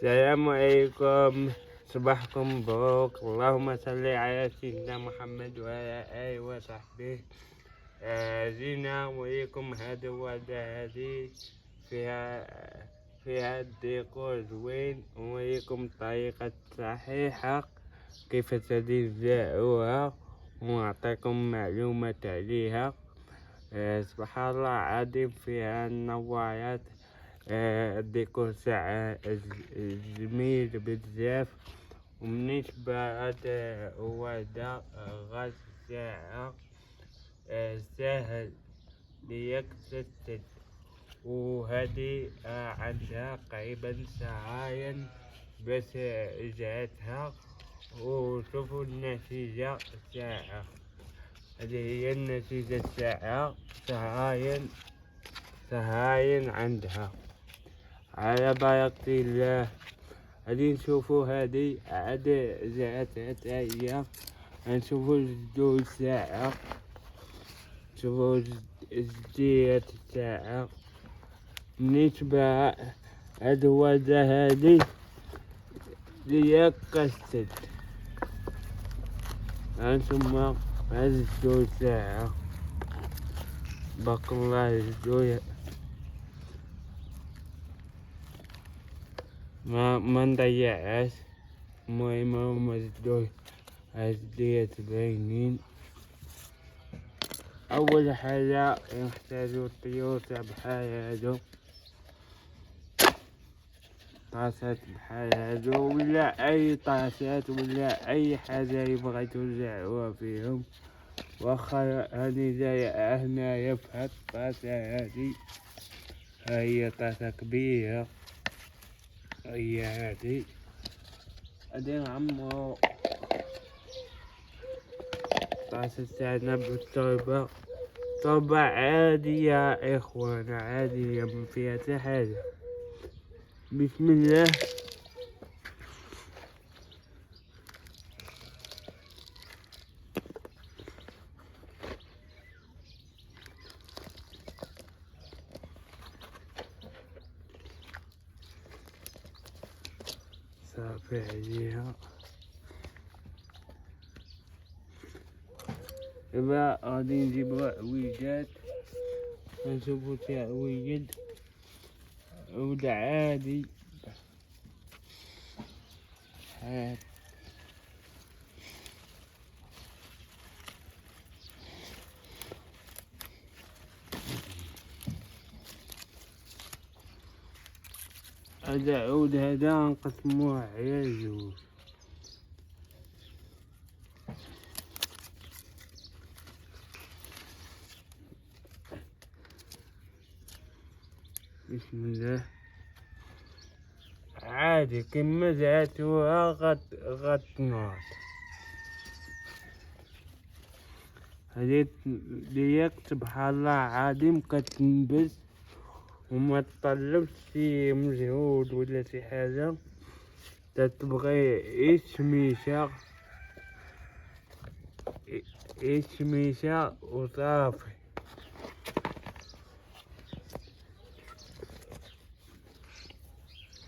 السلام عليكم، صباحكم مبروك. اللهم صل على سيدنا محمد وعلى آله وصحبه. جينا نوريكم هذا هذه فيها الديكور زوين، ونوريكم الطريقة الصحيحة كيف تزرعوها، ونعطيكم معلومات عليها. سبحان الله العظيم، فيها النوارات. الديكور تاعها جميل بزاف، ومنيش بعد وردة غاز تاعها سهل ليكتسد. وهذه عندها قريبا ساعين بس جاتها، وشوفوا النتيجة تاعها. هذه هي النتيجة تاعها، سهاين عندها على بركة الله. غادي نشوفوا هذه عاد زرعتها حتى هي. غنشوفوا الجذور تاعها، نشوفوا الجديات تاعها. منين تباع هاد الوردة هادي ليكسد. هانتوما هاد الجذور تاعها، بارك الله الجذور. ما نضيعهاش. المهم هما الجذور هاديات باينين. أول حاجة نحتاجو طيور بحال هادو، طاسات بحال هادو، ولا أي طاسات ولا أي حاجة يبغي توزعوها فيهم. واخا هادي زارعة هنايا في هاد الطاسة هادي، هاهي طاسة كبيرة، هي هادي. غادي نعمرو الطاسة تاعنا بالتربة، تربة عادية يا إخوان، عادية ما فيها حتى حاجة. بسم الله. صافي عليها. دابا غادي نجيبو عويجات، نشوفو تعويد عود عادي. هذا عود، هذا نقسموه على جوج. بسم الله. عادي كما زرعتوها غتنوض. هذه ديك سبحان الله العظيم كتنبت، وما تطلبش شي مجهود ولا شي حاجة. تتبغي شميشة وصافي.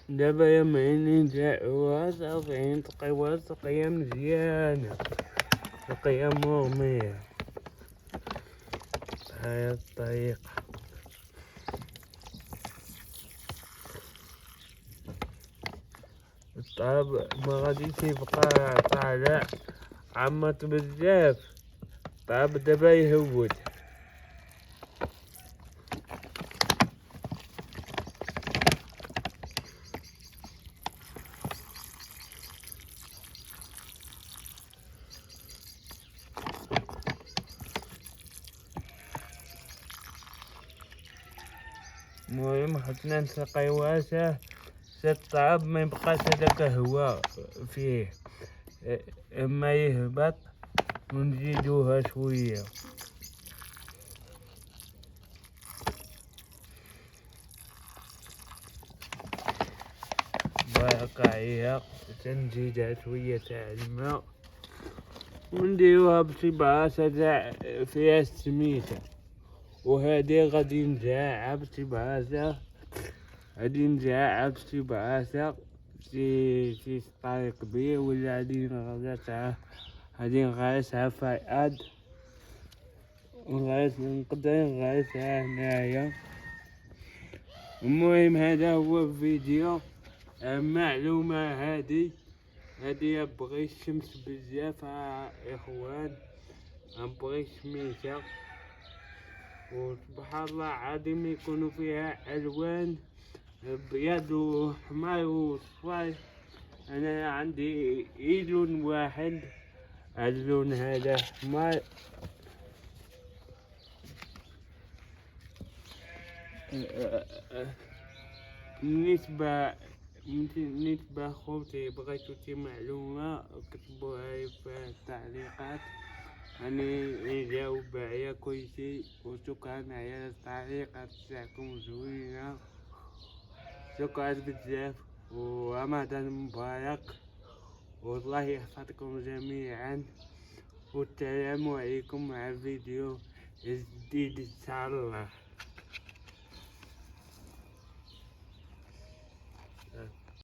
دابا يومين نزرعوها صافي، نسقيوها سقيا مزيانة، سقيا مرمية بهاي الطريقة. الطاب ما غاديش يبقى طالع، عمت بزاف. الطاب دابا يهود. المهم حطنا نسقيوها الطاب ما يبقاش هداك هوا فيه، اما يهبط ونزيدوها شوية. بارك عليها. تنزيدها شوية تاع الماء، ونديروها بشي بلاصة فيها السميتة. وهادي غادي نزرعها بشي بلاصة، غادي نزرعها بشي بلاصة في طريق بيه ولا غادي نغادرها، غادي نغادرها فؤاد نقدر نغادرها هنايا. المهم هذا هو فيديو معلومة هادي بغي الشمس بزاف اخوان، مبغيش ميتة، وسبحان الله عظيم يكونوا فيها الوان ابيض وحمار وصفار. انا عندي لون واحد، اللون هذا حمار. بالنسبة خوتي بغيتو شي معلومة كتبوها لي في التعليقات، أنا نجاوب على كلشي. وشكرا على التعليقات تاعكم زوينة، شكرا بزاف، ورمضان مبارك، والله يحفظكم جميعا، والسلام عليكم مع فيديو جديد إن شاء الله.